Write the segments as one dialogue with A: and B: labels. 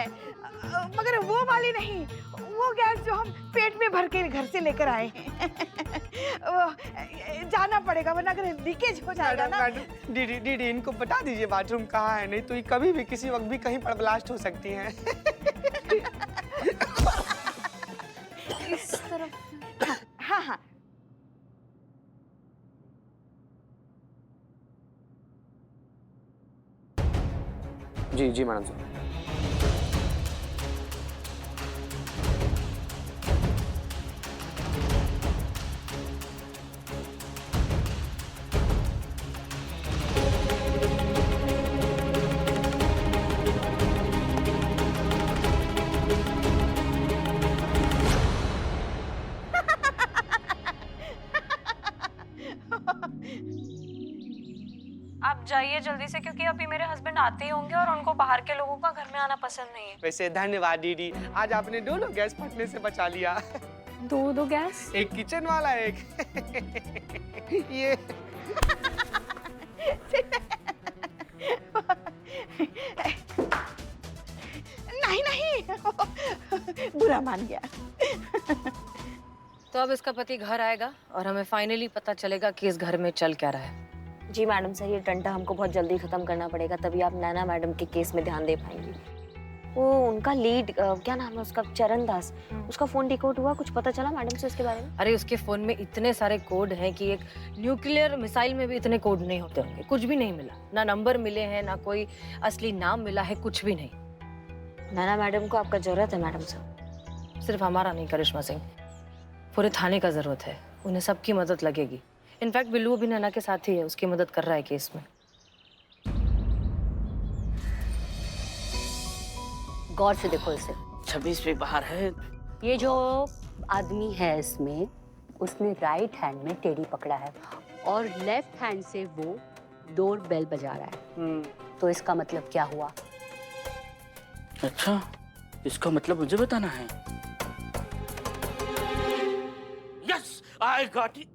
A: है, मगर वो वाली नहीं, वो गैस जो हम पेट में भर के घर से लेकर आए हैं। जाना पड़ेगा वरना अगर लीकेज हो जाएगा ना।
B: दीदी दीदी इनको बता दीजिए बाथरूम कहाँ है, नहीं तो ये कभी भी किसी वक्त भी कहीं पर ब्लास्ट हो सकती हैं।
C: इस तरफ।
A: हाँ हाँ।
B: जी जी मैडम साहब।
C: आप जाइए जल्दी से, क्योंकि अभी मेरे हस्बैंड आते ही होंगे और उनको बाहर के लोगों का घर में आना पसंद नहीं है।
B: वैसे धन्यवाद दीदी, आज आपने दोनों गैस फटने से बचा लिया।
C: दो गैस?
B: एक किचन वाला, एक ये।
A: नहीं नहीं, बुरा मान गया।
D: तो अब इसका पति घर आएगा और हमें फाइनली पता चलेगा कि इस घर में चल क्या रहा है।
E: जी मैडम सर, ये टंटा हमको बहुत जल्दी खत्म करना पड़ेगा, तभी आप नैना मैडम के केस में ध्यान दे पाएंगी। वो उनका लीड क्या नाम है उसका, चरण दास, उसका फोन डिकोड हुआ, कुछ पता चला मैडम से उसके बारे में?
D: अरे उसके फोन में इतने सारे कोड हैं कि एक न्यूक्लियर मिसाइल में भी इतने कोड नहीं होते होंगे। कुछ भी नहीं मिला, ना नंबर मिले हैं, ना कोई असली नाम मिला है, कुछ भी नहीं।
E: नैना मैडम को आपका जरूरत है मैडम सर।
D: सिर्फ हमारा नहीं करिश्मा सिंह, पूरे थाने का जरूरत है। उन्हें सबकी मदद लगेगी। इनफैक्ट बिल्लू भी नैना के साथ ही है, उसकी मदद कर रहा है केस में।
E: गौर से देखो इसे।
F: 26 पे बाहर है।
E: ये जो आदमी है इसमें, उसने राइट हैंड में टेडी पकड़ा है और लेफ्ट हैंड से वो डोर बेल बजा रहा है। तो इसका मतलब क्या हुआ?
F: अच्छा, इसका मतलब मुझे बताना है। Yes, I got it,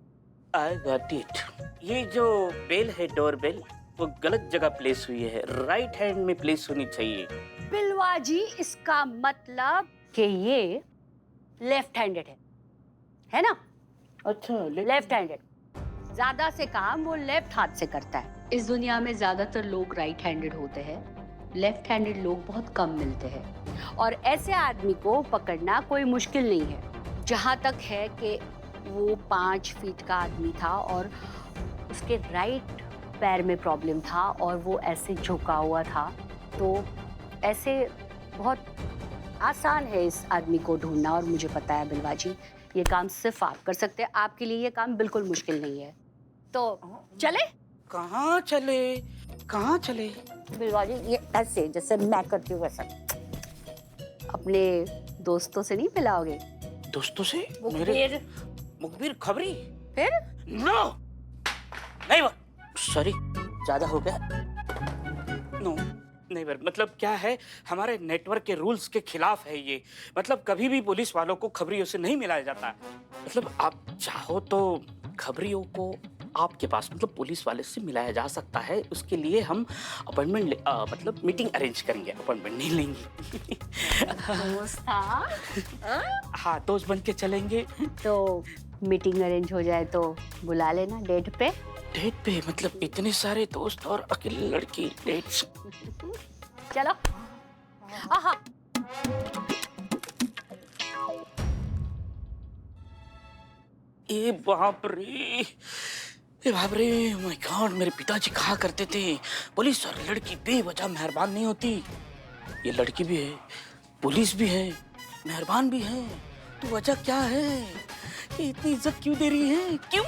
F: I got it. ये जो बेल है, डोर बेल, वो गलत जगह प्लेस हुई है, राइट हैंड में प्लेस होनी चाहिए।
E: बिलवा जी, इसका मतलब कि ये लेफ्ट हैंडेड है ना?
F: अच्छा,
E: लेफ्ट हैंडेड। ज्यादा से काम वो लेफ्ट हाथ से करता है। इस दुनिया में ज्यादातर लोग राइट हैंडेड होते हैं, लेफ्ट हैंडेड लोग बहुत कम मिलते हैं। और ऐसे आदमी को पकड़ना कोई मुश्किल नहीं है। जहाँ तक है कि वो 5 फीट का आदमी था और उसके राइट पैर में प्रॉब्लम था और वो ऐसे झुका हुआ था, तो ऐसे बहुत आसान है इस आदमी को ढूंढना। और मुझे पता है बिलवा जी, ये काम सिर्फ आप कर सकते हैं। आपके लिए ये काम बिल्कुल मुश्किल नहीं है। तो चले?
F: कहाँ चले, कहाँ चले?
E: बिलवा जी, ये ऐसे जैसे मैं करती हूँ वैसा। अपने दोस्तों से नहीं मिलाओगे?
F: दोस्तों से?
E: मुखबिर।
F: मुखबिर खबरी?
E: फिर?
F: नो, नहीं, सॉरी, ज्यादा हो गया। नो, नहीं बर, मतलब क्या है, हमारे नेटवर्क के रूल्स के खिलाफ है ये। मतलब कभी भी पुलिस वालों को खबरियों से नहीं मिलाया जाता। मतलब आप चाहो तो खबरियों को आपके पास, मतलब पुलिस वाले से मिलाया जा सकता है। उसके लिए हम अपॉइंटमेंट मतलब मीटिंग अरेंज करेंगे, अपॉइंटमेंट नहीं लेंगे।
E: दोस्त था?
F: हाँ, दोस्त बन के चलेंगे।
E: तो मीटिंग अरेंज हो जाए तो बुला लेना डेट पे।
F: डेट पे? मतलब इतने सारे दोस्त और अकेली लड़की, डेट्स?
E: चलो। आहा।
F: ए बाप रे, ए बाप रे, माय गॉड, मेरे पिताजी कहा करते थे, पुलिस और लड़की बेवजह मेहरबान नहीं होती। ये लड़की भी है, पुलिस भी है, मेहरबान भी है, तो वजह क्या है? ये इतनी इज्जत क्यों दे रही है, क्यों?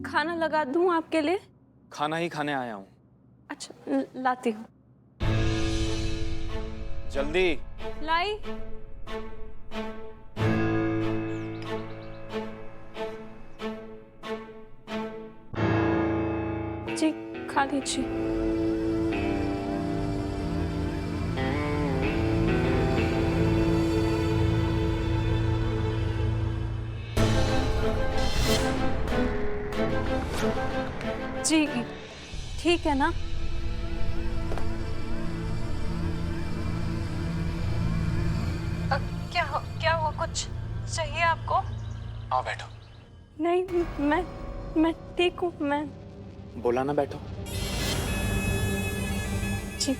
C: खाना लगा दूं आपके लिए?
G: खाना ही खाने आया हूँ।
C: अच्छा, लाती हूँ।
G: जल्दी।
C: लाई। जी, खा लीजिए। जी ठीक है ना? क्या हुआ? कुछ चाहिए आपको?
G: आओ बैठो।
C: नहीं, मैं ठीक हूँ। मैं
G: बोला ना बैठो।
C: जी।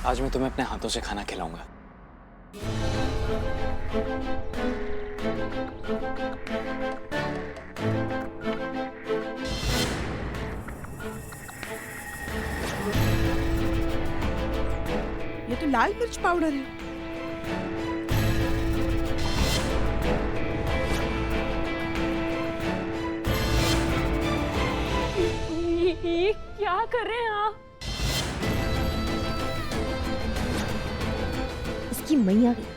G: आज मैं तुम्हें अपने हाथों से खाना खिलाऊंगा।
A: ये तो लाल मिर्च पाउडर है।
C: ये क्या कर रहे हैं आप?
D: इसकी मैया गई।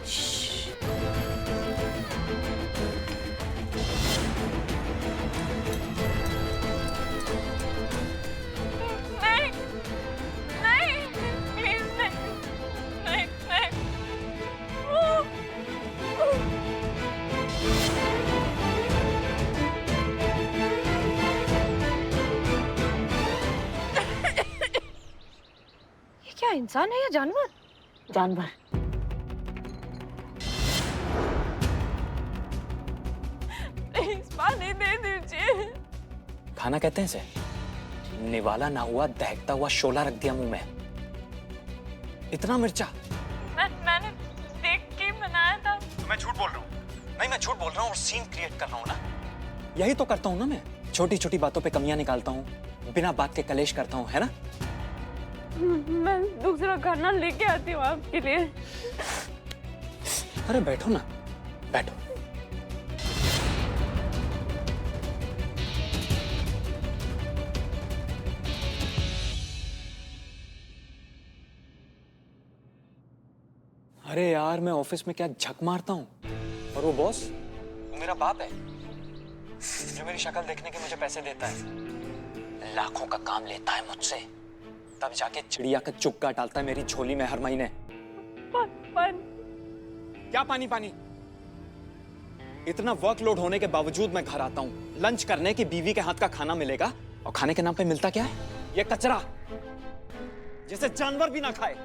C: नहीं नहीं, प्लीज नहीं नहीं नहीं।
D: ये क्या इंसान है या जानवर? जानवर।
C: प्लीज पानी दे दीजिए।
G: खाना कहते हैं इसे? निवाला ना हुआ दहकता हुआ शोला रख दिया मुंह में। इतना मिर्चा?
C: मैंने देख के बनाया था।
G: मैं झूठ बोल रहा हूँ। नहीं, मैं झूठ बोल रहा हूँ और सीन क्रिएट कर रहा हूँ ना। यही तो करता हूँ ना मैं। छोटी छोटी बातों पे कमियां निकालता हूँ, बिना बात के कलेश करता हूँ, है ना?
C: मैं दूसरा खाना लेके आती हूँ आपके लिए।
G: अरे बैठो ना, बैठो। अरे यार, मैं ऑफिस में क्या झक मारता हूँ, और वो बॉस, वो मेरा बाप है जो मेरी शक्ल देखने के मुझे पैसे देता है। लाखों का काम लेता है मुझसे, तब जाके चिड़िया का चुग्गा डालता है मेरी झोली में हर महीने। क्या पानी पानी? इतना वर्कलोड होने के बावजूद मैं घर आता हूँ लंच करने की, बीवी के हाथ का खाना मिलेगा, और खाने के नाम पे मिलता क्या है? ये कचरा जिसे जानवर भी ना खाए।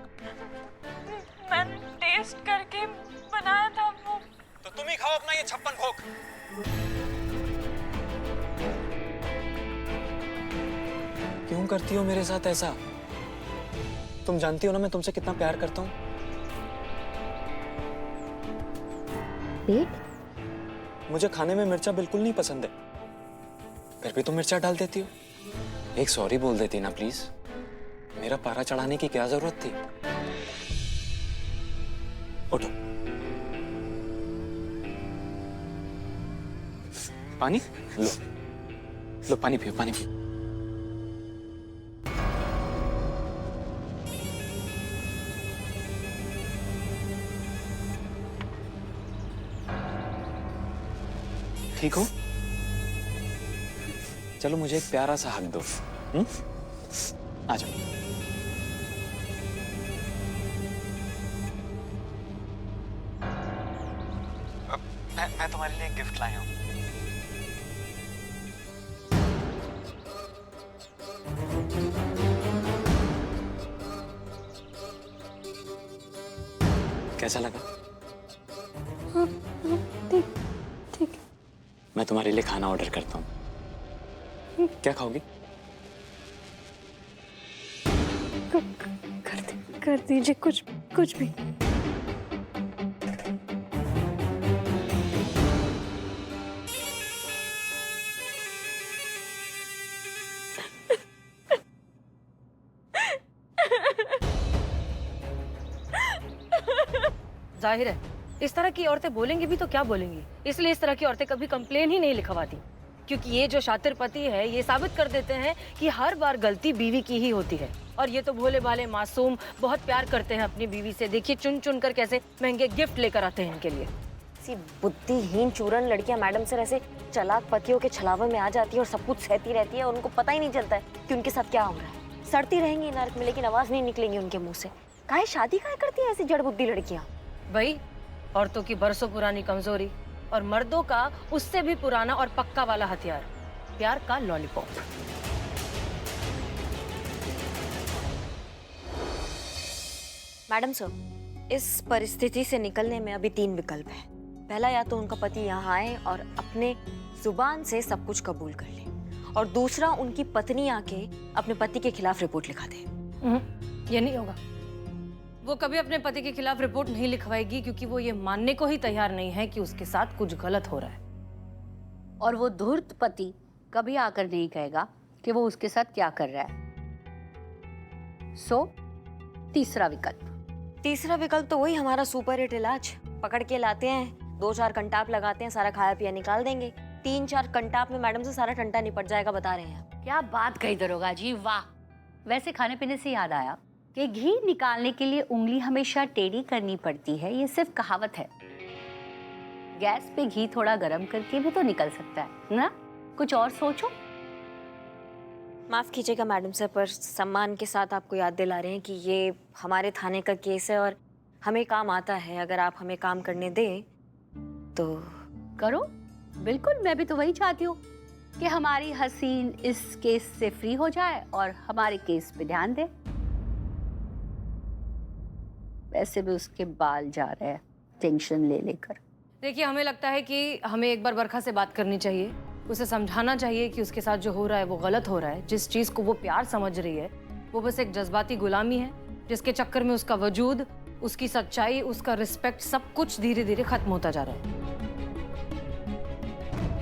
C: मैंने टेस्ट करके बनाया था वो।
G: तो तुम ही खाओ अपना ये 56 भोग। क्यों करती हो मेरे साथ ऐसा? तुम जानती हो ना मैं तुमसे कितना प्यार करता हूँ। मुझे खाने में मिर्चा बिल्कुल नहीं पसंद है, फिर भी तुम मिर्चा डाल देती हो। एक सॉरी बोल देती ना प्लीज। मेरा पारा चढ़ाने की क्या जरूरत थी? उठो। पानी लो, लो पानी पियो, पानी पियो। ठीक हो? चलो मुझे एक प्यारा सा हक दो। आ जाओ। मैं तुम्हारे लिए एक गिफ्ट लाया हूँ। कैसा लगा?
C: ठीक।
G: मैं तुम्हारे लिए खाना ऑर्डर करता हूँ। क्या खाओगी?
C: कर दीजिए कुछ भी।
D: जाहिर है इस तरह की औरतें बोलेंगी भी तो क्या बोलेंगी, इसलिए इस तरह की औरतें कभी कंप्लेन ही नहीं लिखवाती, क्योंकि ये जो शातिर पति है ये साबित कर देते हैं कि हर बार गलती बीवी की ही होती है। और ये तो भोले भाले मासूम बहुत प्यार करते हैं अपनी बीवी से। देखिए चुन चुन कर कैसे महंगे गिफ्ट लेकर आते हैं इनके लिए। सी बुद्धिहीन चूरन लड़कियां मैडम सर ऐसे चालाक पतियों के छलावे में आ जाती है और सब कुछ सहती रहती है और उनको पता ही नहीं चलता है कि उनके साथ क्या हो रहा है। सड़ती रहेंगी नरक में लेकिन आवाज नहीं निकलेंगी उनके मुंह से। काहे शादी काहे करती है ऐसी जड़ बुद्धि लड़कियां? भाई औरतों की बरसों पुरानी कमजोरी और मर्दों का उससे भी पुराना और पक्का वाला हथियार, प्यार का लॉलीपॉप। मैडम सर, इस परिस्थिति से निकलने में अभी 3 विकल्प हैं। पहला, या तो उनका पति यहाँ आए और अपने जुबान से सब कुछ कबूल कर ले, और दूसरा, उनकी पत्नी आके अपने पति के खिलाफ रिपोर्ट लिखा दे। ये नहीं होगा। वो कभी अपने पति के खिलाफ रिपोर्ट नहीं लिखवाएगी क्योंकि वो ये मानने को ही तैयार नहीं है कि उसके साथ कुछ गलत हो रहा है।
E: और वो धूर्त पति कभी आकर नहीं कहेगा कि वो उसके साथ क्या कर रहा है। सो तीसरा विकल्प
D: तो वही हमारा सुपर हिट इलाज। पकड़ के लाते हैं, 2-4 कंटाप लगाते हैं, सारा खाया पिया निकाल देंगे। 3-4 कंटाप में मैडम से सारा टंटा निपट जाएगा, बता रहे हैं।
E: क्या बात कही दरोगा जी, वाह। वैसे खाने पीने से याद आया कि घी निकालने के लिए उंगली हमेशा टेढ़ी करनी पड़ती है, ये सिर्फ कहावत है। गैस पे घी थोड़ा गर्म करके भी तो निकल सकता है ना, कुछ और सोचो।
D: माफ कीजिएगा मैडम सर, पर सम्मान के साथ आपको याद दिला रहे हैं कि ये हमारे थाने का केस है और हमें काम आता है। अगर आप हमें काम करने दें तो
E: करो। बिल्कुल, मैं भी तो वही चाहती हूँ कि हमारी हसीन इस केस से फ्री हो जाए और हमारे केस पे ध्यान दे। वैसे भी उसके बाल जा रहे हैं टेंशन ले लेकर।
D: देखिए, हमें लगता है कि हमें एक बार बरखा से बात करनी चाहिए, उसे समझाना चाहिए कि उसके साथ जो हो रहा है वो गलत हो रहा है। जिस चीज़ को वो प्यार समझ रही है वो बस एक जज्बाती गुलामी है, जिसके चक्कर में उसका वजूद, उसकी सच्चाई, उसका रिस्पेक्ट सब कुछ धीरे धीरे खत्म होता जा रहा है।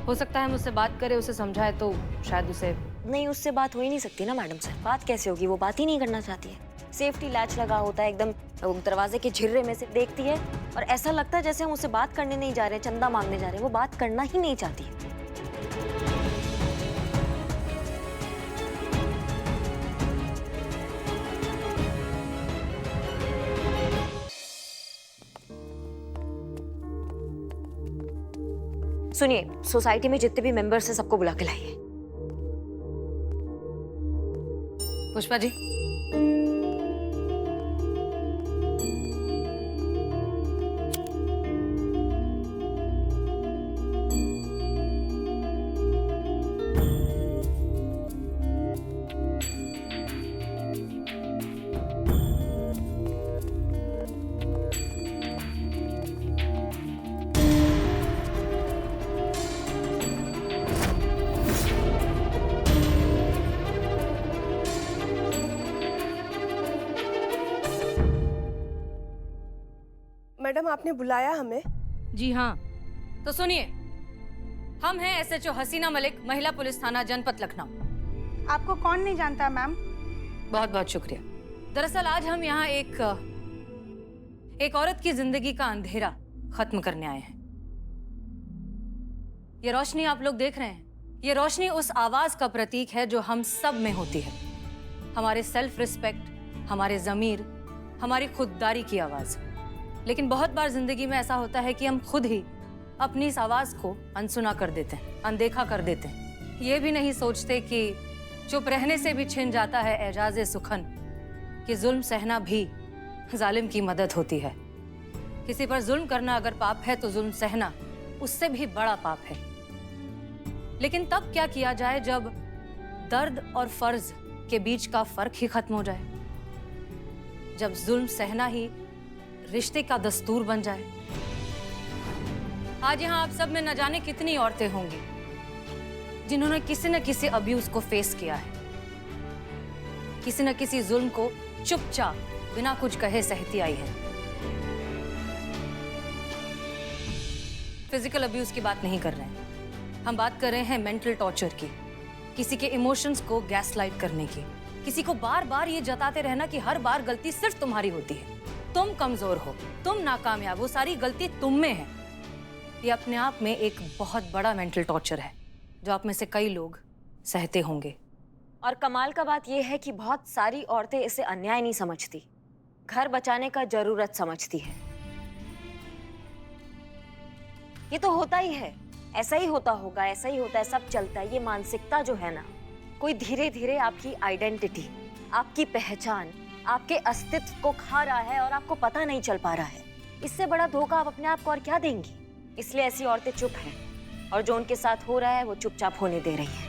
D: हो सकता है मुझसे बात करे, उसे समझाए तो शायद उसे। नहीं, उससे बात हो ही नहीं सकती ना मैडम सर। बात कैसे होगी, वो बात ही नहीं करना चाहती है। सेफ्टी लैच लगा होता है एकदम दरवाजे के झिर्रे में से देखती है और ऐसा लगता है जैसे हम उससे बात करने नहीं जा रहे, चंदा मांगने जा रहे हैं। वो बात करना ही नहीं चाहती है। सुनिए, सोसाइटी में जितने भी मेंबर्स हैं सबको बुला के लाइए। पुष्पा जी,
A: मैडम, आपने बुलाया हमें?
D: जी हाँ। तो सुनिए, हम हैं SHO हसीना मलिक, महिला पुलिस थाना जनपद लखनऊ।
A: आपको कौन नहीं जानता मैम?
D: बहुत बहुत शुक्रिया। दरअसल आज हम यहाँ एक औरत की जिंदगी का अंधेरा खत्म करने आए हैं। ये रोशनी आप लोग देख रहे हैं, ये रोशनी उस आवाज का प्रतीक है जो हम सब में होती है। हमारे सेल्फ रिस्पेक्ट, हमारे ज़मीर, हमारी खुददारी की आवाज। लेकिन बहुत बार जिंदगी में ऐसा होता है कि हम खुद ही अपनी इस आवाज को अनसुना कर देते हैं, अनदेखा कर देते हैं। ये भी नहीं सोचते कि चुप रहने से भी छिन जाता है एजाज़े सुखन, कि जुल्म सहना भी जालिम की मदद होती है। किसी पर जुल्म करना अगर पाप है तो जुल्म सहना उससे भी बड़ा पाप है। लेकिन तब क्या किया जाए जब दर्द और फर्ज के बीच का फर्क ही खत्म हो जाए, जब जुल्म सहना ही रिश्ते का दस्तूर बन जाए। आज यहाँ आप सब में न जाने कितनी औरतें होंगी जिन्होंने किसी न किसी अब्यूज को फेस किया है, किसी न किसी जुल्म को चुपचाप बिना कुछ कहे सहती आई है। फिजिकल अब्यूज की बात नहीं कर रहे हैं, हम बात कर रहे हैं मेंटल टॉर्चर की, किसी के इमोशंस को गैसलाइट करने की, किसी को बार बार ये जताते रहना कि हर बार गलती सिर्फ तुम्हारी होती है, तुम कमजोर हो, तुम नाकामयाब हो, सारी गलती तुम में है। ये अपने आप में एक बहुत बड़ा मेंटल टॉर्चर है जो आप में से कई लोग सहते होंगे। और कमाल का बात यह है कि बहुत सारी औरतें इसे अन्याय नहीं समझती, घर बचाने का जरूरत समझती है। ये तो होता ही है, ऐसा ही होता होगा, ऐसा ही होता है, सब चलता है। ये मानसिकता जो है ना, कोई धीरे धीरे आपकी आइडेंटिटी, आपकी पहचान, आपके अस्तित्व को खा रहा है और आपको पता नहीं चल पा रहा है। इससे बड़ा धोखा आप अपने आप को और क्या देंगी? इसलिए ऐसी औरतें चुप हैं और जो उनके साथ हो रहा है वो चुपचाप होने दे रही है।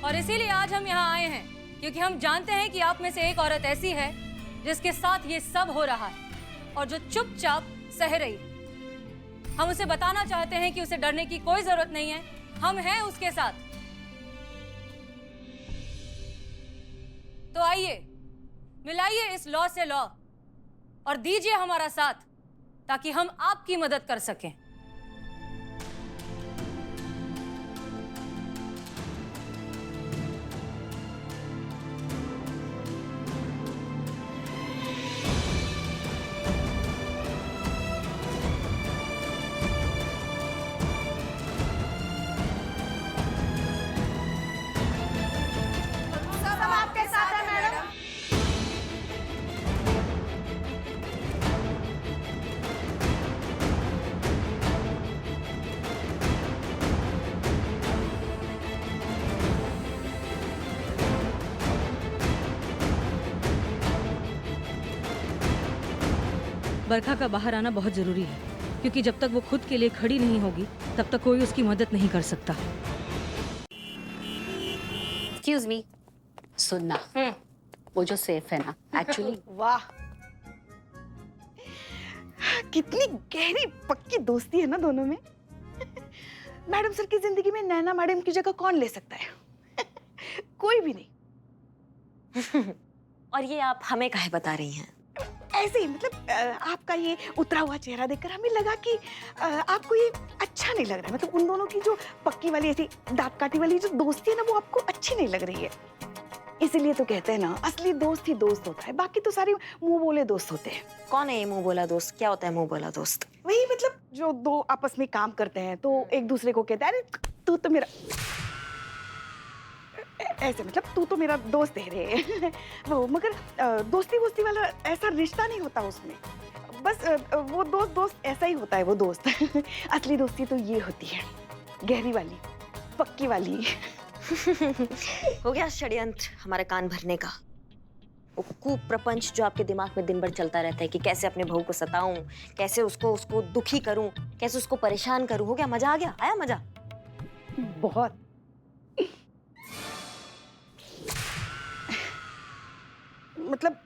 D: और इसीलिए आज हम यहाँ आए हैं, क्योंकि हम जानते हैं कि आप में से एक औरत ऐसी है जिसके साथ ये सब हो रहा है और जो चुपचाप सह रही है। हम उसे बताना चाहते हैं कि उसे डरने की कोई जरूरत नहीं है, हम हैं उसके साथ। तो आइए, मिलाइए इस लॉ से लॉ और दीजिए हमारा साथ, ताकि हम आपकी मदद कर सकें।
A: सब आपके साथ है मैडम।
H: बरखा का बाहर आना बहुत जरूरी है, क्योंकि जब तक वो खुद के लिए खड़ी नहीं होगी तब तक कोई उसकी मदद नहीं कर सकता।
E: एक्सक्यूज मी, सुनना, वो जो सेफ है ना, एक्चुअली
A: वाह, कितनी गहरी पक्की दोस्ती है ना दोनों में। मैडम सर की जिंदगी में नैना मैडम की जगह कौन ले सकता है? कोई भी नहीं।
D: और ये आप हमें काहे बता रही हैं?
A: ऐसे ही, मतलब आपका ये उतरा हुआ चेहरा देखकर हमें लगा कि आपको ये अच्छा नहीं लग रहा है। मतलब उन दोनों की जो पक्की वाली ऐसी दांत काटी वाली जो दोस्ती है ना, वो आपको अच्छी नहीं लग रही है। इसीलिए तो कहते हैं ना, असली दोस्त ही दोस्त होता है, बाकी तो सारे मुंह बोले दोस्त होते हैं।
D: कौन है ये मुंह बोला दोस्त? क्या होता है मुंह बोला दोस्त?
A: वही, मतलब जो दो आपस में काम करते हैं तो एक दूसरे को कहते हैं, अरे तू तो मेरा, ऐसे मतलब तू तो मेरा दोस्त है रे। वो मगर दोस्ती वोस्ती वाला ऐसा रिश्ता नहीं होता उसमें। बस वो दोस्त ऐसा ही होता है, वो दोस्त। असली दोस्ती तो ये होती है, गहरी वाली, पक्की वाली।
D: हो गया षड्यंत्र हमारे कान भरने का। वो कुप्रपंच जो आपके दिमाग में दिन भर चलता रहता है कि कैसे अपने बहू को सताऊं, कैसे उसको दुखी करूं, कैसे उसको परेशान करूं। हो गया? मजा आ गया? आया मजा?
A: बहुत। मतलब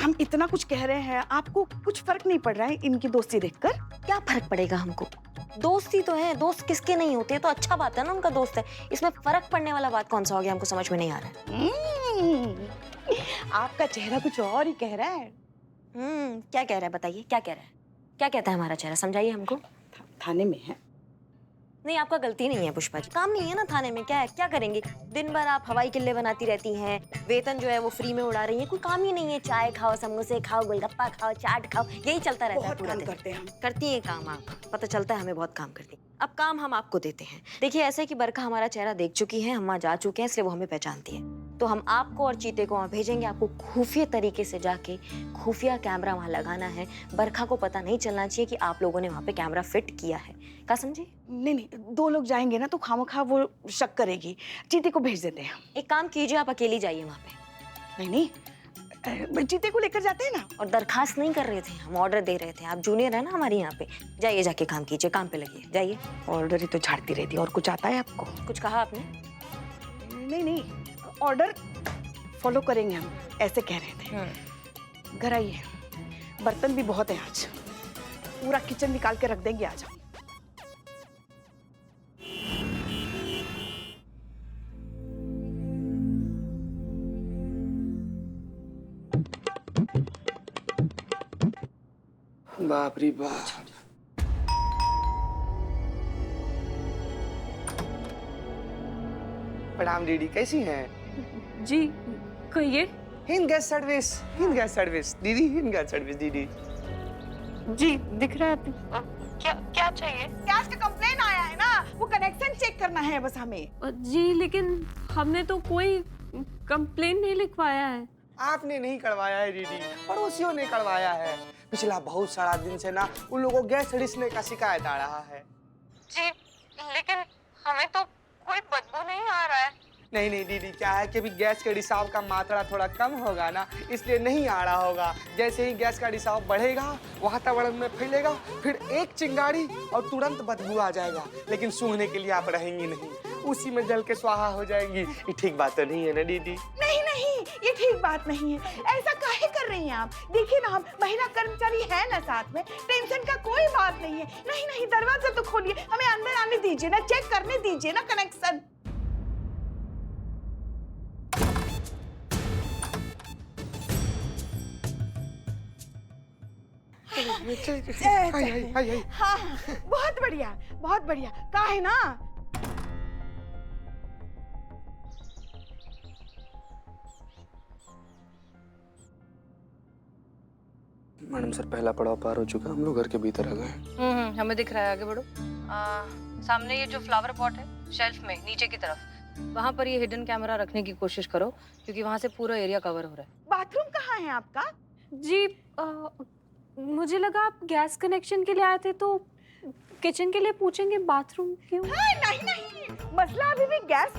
A: हम इतना कुछ कह रहे हैं, आपको कुछ फर्क नहीं पड़ रहा है इनकी दोस्ती देखकर?
D: क्या फर्क पड़ेगा हमको? दोस्ती तो है, दोस्त किसके नहीं होते? तो अच्छा बात है ना, उनका दोस्त है। इसमें फर्क पड़ने वाला बात कौन सा हो गया? हमको समझ में नहीं आ रहा है।
A: आपका चेहरा कुछ और ही कह रहा है।
D: क्या कह रहा है? बताइए, क्या कह रहा है? क्या कहता है हमारा चेहरा? समझाइए हमको।
A: थाने में है।
D: नहीं, आपका गलती नहीं है पुष्पा जी, काम नहीं है ना थाने में। क्या है, क्या करेंगे? दिन भर आप हवाई किल्ले बनाती रहती हैं, वेतन जो है वो फ्री में उड़ा रही हैं, कोई काम ही नहीं है। चाय खाओ, समोसे खाओ, गोलगप्पा खाओ, चाट खाओ, यही चलता रहता है
A: बहुत
D: पूरा
A: काम
D: दिन।
A: करते हैं हम।
D: करती हैं काम आप, पता चलता है हमें बहुत काम करती हैं। अब काम हम आपको देते हैं। देखिए, ऐसे कि बरखा हमारा चेहरा देख चुकी है, हम वहाँ जा चुके हैं, इसलिए वो हमें पहचानती है। तो हम आपको और चीते को वहाँ भेजेंगे। आपको खुफिया तरीके से जाके खुफिया कैमरा वहाँ लगाना है। बरखा को पता नहीं चलना चाहिए कि आप लोगों ने वहाँ पे कैमरा फिट किया है। क्या समझे?
A: नहीं, दो लोग जाएंगे ना तो खामखा वो शक करेगी। चीते को भेज देते हैं हम।
D: एक काम कीजिए, आप अकेली जाइए वहाँ पे।
A: नहीं, चीते को लेकर जाते हैं ना।
D: और दरखास्त नहीं कर रहे थे, हम ऑर्डर दे रहे थे। आप जूनियर है ना हमारे यहाँ पे। जाइए, जाके काम कीजिए, काम पे लगिए, जाइए।
A: ऑर्डर ही तो झाड़ती रहती है, और कुछ आता है आपको?
D: कुछ कहा आपने?
A: नहीं, ऑर्डर फॉलो करेंगे हम, ऐसे कह रहे थे। घर आइए, बर्तन भी बहुत है आज, पूरा किचन निकाल के रख देंगे आज हम।
B: बाप रे बाप। प्रणाम दीदी, कैसी हैं?
H: जी कहिए।
B: Hind gas service, Hind gas service दीदी, हिंद गैस सर्विस दीदी।
H: जी दिख रहा है।
C: क्या चाहिए?
A: गैस का कंप्लेन आया है ना, वो कनेक्शन चेक करना है बस हमें।
H: जी लेकिन हमने तो कोई कंप्लेन नहीं लिखवाया है।
B: आपने नहीं करवाया है दीदी, पड़ोसियों ने करवाया है। पिछला बहुत सारा दिन से ना उन लोगों को गैस रिसने का शिकायत आ रहा है।
C: जी लेकिन हमें तो कोई बदबू नहीं आ रहा है।
B: नहीं नहीं दीदी, क्या है कि अभी गैस के रिसाव का मात्रा थोड़ा कम होगा ना, इसलिए नहीं आ रहा होगा। जैसे ही गैस का रिसाव बढ़ेगा, वातावरण में फैलेगा, फिर एक चिंगारी और तुरंत बदबू आ जाएगा। लेकिन सूंघने के लिए आप रहेंगी नहीं, उसी में जल के स्वाहा हो जाएंगी। ये ठीक बात तो नहीं है ना दीदी?
A: नहीं नहीं, ये ठीक बात नहीं है। ऐसा काहे कर रही हैं आप? देखिए ना, हम महिला कर्मचारी है ना साथ में, टेंशन का कोई बात नहीं है। नहीं नहीं, दरवाजा तो खोलिए, हमें अंदर आने दीजिए ना, चेक करने दीजिए ना कनेक्शन। हाँ, बहुत बढ़िया, बहुत बढ़िया। का है ना?
B: मैडम सर, पहला पड़ाव पार हो चुका, हम लोग घर के भीतर आ गए।
D: हमें दिख रहा है, आगे बढ़ो। सामने ये जो फ्लावर पॉट है, शेल्फ में नीचे की तरफ, वहाँ पर ये हिडन कैमरा रखने की कोशिश करो, क्योंकि वहाँ से पूरा एरिया कवर हो रहा है।
A: बाथरूम कहाँ है आपका?
C: जी मुझे लगा आप गैस कनेक्शन के लिए आए थे, तो किचन के लिए पूछेंगे, बाथरूम क्यों?
A: नहीं नहीं, मसला अभी भी गैस का